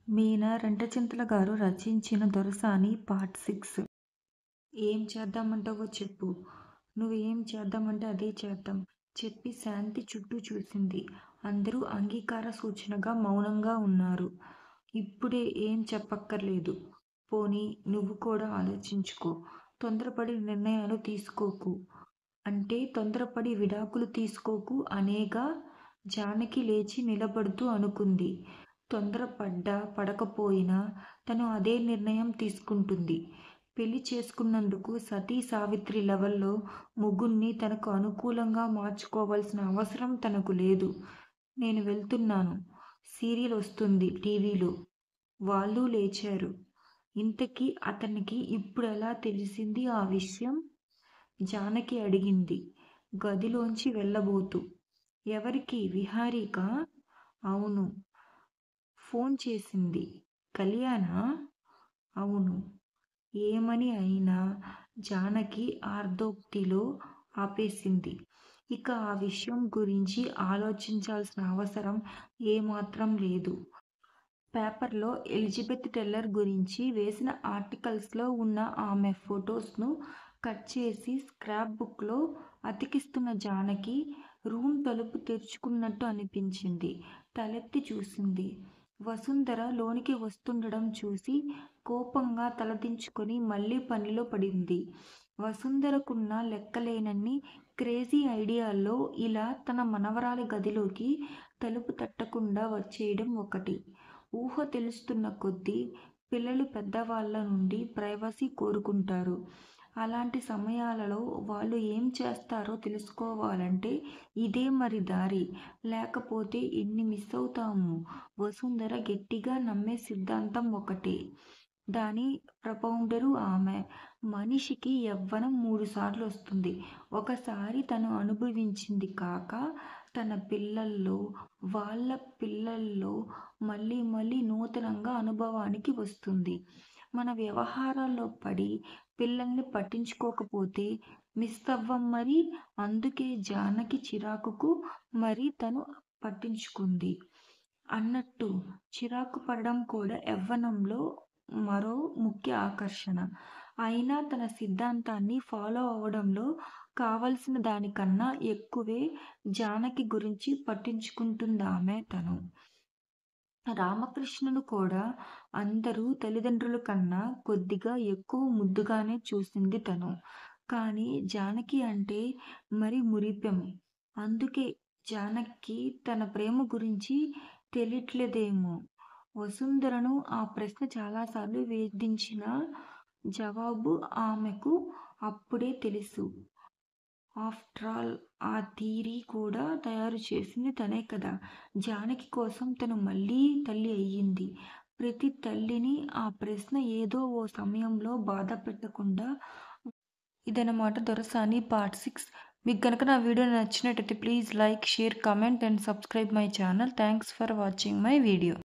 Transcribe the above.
మీనా రెంటచింతల గారు రచించిన 'దొరసాని' పార్ట్ 6. ఏం చేద్దామంటావో చెప్పు. నువ్వు ఏం చేద్దామంటే అదే చేద్దాం చెప్పి శాంతి చుట్టూ చూసింది. అందరూ అంగీకార సూచనగా మౌనంగా ఉన్నారు. ఇప్పుడే ఏం చెప్పక్కర్లేదు. పోనీ నువ్వు కూడా ఆలోచించుకో. తొందరపడి నిర్ణయాలు తీసుకోకు. అంటే తొందరపడి విడాకులు తీసుకోకు అనేగా. జానకి లేచి నిలబడుతూ అనుకుంది. తొందరపడ్డా పడకపోయినా తను అదే నిర్ణయం తీసుకుంటుంది. పెళ్లి చేసుకున్నందుకు సతీ సావిత్రి లెవెల్లో మొగుణ్ణి తనకు అనుకూలంగా మార్చుకోవాల్సిన అవసరం తనకు లేదు. నేను వెళ్తున్నాను. సీరియల్ వస్తుంది టీవీలో. వాళ్ళు లేచారు. ఇంతకీ అతనికి ఇప్పుడెలా తెలిసింది ఆ విషయం? జానకి అడిగింది గదిలోంచి వెళ్ళబోతూ. ఎవరికి? విహారీకా? అవును. ఫోన్ చేసింది. కళ్యాణా? అవును. ఏమని అయినా జానకి అర్ధోక్తిలో ఆపేసింది. ఇక ఆ విషయం గురించి ఆలోచించాల్సిన అవసరం ఏమాత్రం లేదు. పేపర్లో ఎలిజబెత్ టెల్లర్ గురించి వేసిన ఆర్టికల్స్లో ఉన్న ఆమె ఫొటోస్ను కట్ చేసి స్క్రాప్ బుక్లో అతికిస్తున్న జానకి రూమ్ తలుపు తెరుచుకున్నట్టు అనిపించింది. తలెత్తి చూసింది. వసుంధర లోనికి వస్తుండడం చూసి కోపంగా తలదించుకొని మళ్ళీ పనిలో పడింది. వసుంధరకున్న లెక్కలేనన్ని క్రేజీ ఐడియాల్లో ఇలా తన మనవరాలి గదిలోకి తలుపు తట్టకుండా వచ్చేయడం ఒకటి. ఊహ తెలుస్తున్న కొద్దీ పిల్లలు పెద్దవాళ్ళ నుండి ప్రైవసీ కోరుకుంటారు. అలాంటి సమయాలలో వాళ్ళు ఏం చేస్తారో తెలుసుకోవాలంటే ఇదే మరి దారి. లేకపోతే ఎన్ని మిస్ అవుతాము. వసుంధర గట్టిగా నమ్మే సిద్ధాంతం ఒకటే. దాని ప్రపౌండరు ఆమె. మనిషికి యవ్వనం 3 సార్లు వస్తుంది. ఒకసారి తను అనుభవించింది కాక తన పిల్లల్లో, వాళ్ళ పిల్లల్లో మళ్ళీ మళ్ళీ నూతనంగా అనుభవానికి వస్తుంది. మన వ్యవహారాల్లో పడి పిల్లల్ని పట్టించుకోకపోతే మిస్ అవ్వం మరి. అందుకే జానకి చిరాకుకు మరి తను పట్టించుకుంది. అన్నట్టు చిరాకు పడడం కూడా యవ్వనంలో మరో ముఖ్య ఆకర్షణ. అయినా తన సిద్ధాంతాన్ని ఫాలో అవడంలో కావలసిన దానికన్నా ఎక్కువే జానకి గురించి పట్టించుకుంటుందామె తను. రామకృష్ణను కూడా అందరూ తల్లిదండ్రుల కన్నా కొద్దిగా ఎక్కువ ముద్దుగానే చూసింది తను. కానీ జానకి అంటే మరి మురిపెం. అందుకే జానకి తన ప్రేమ గురించి తెలియట్లేదేమో. వసుంధరను ఆ ప్రశ్న చాలాసార్లు వేధించినా జవాబు ఆమెకు అప్పుడే తెలుసు. ఆఫ్టరాల్ ఆ థియరీ కూడా తయారు చేసింది తనే కదా. జానకి కోసం తను మళ్ళీ తల్లి అయ్యింది. ప్రతి తల్లిని ఆ ప్రశ్న ఏదో ఓ సమయంలో బాధ పెట్టకుండా. ఇదన్నమాట 'దొరసాని' పార్ట్ 6. మీకు గనక నా వీడియో నచ్చినట్టయితే please like, share, comment and subscribe my channel. Thanks for watching my video.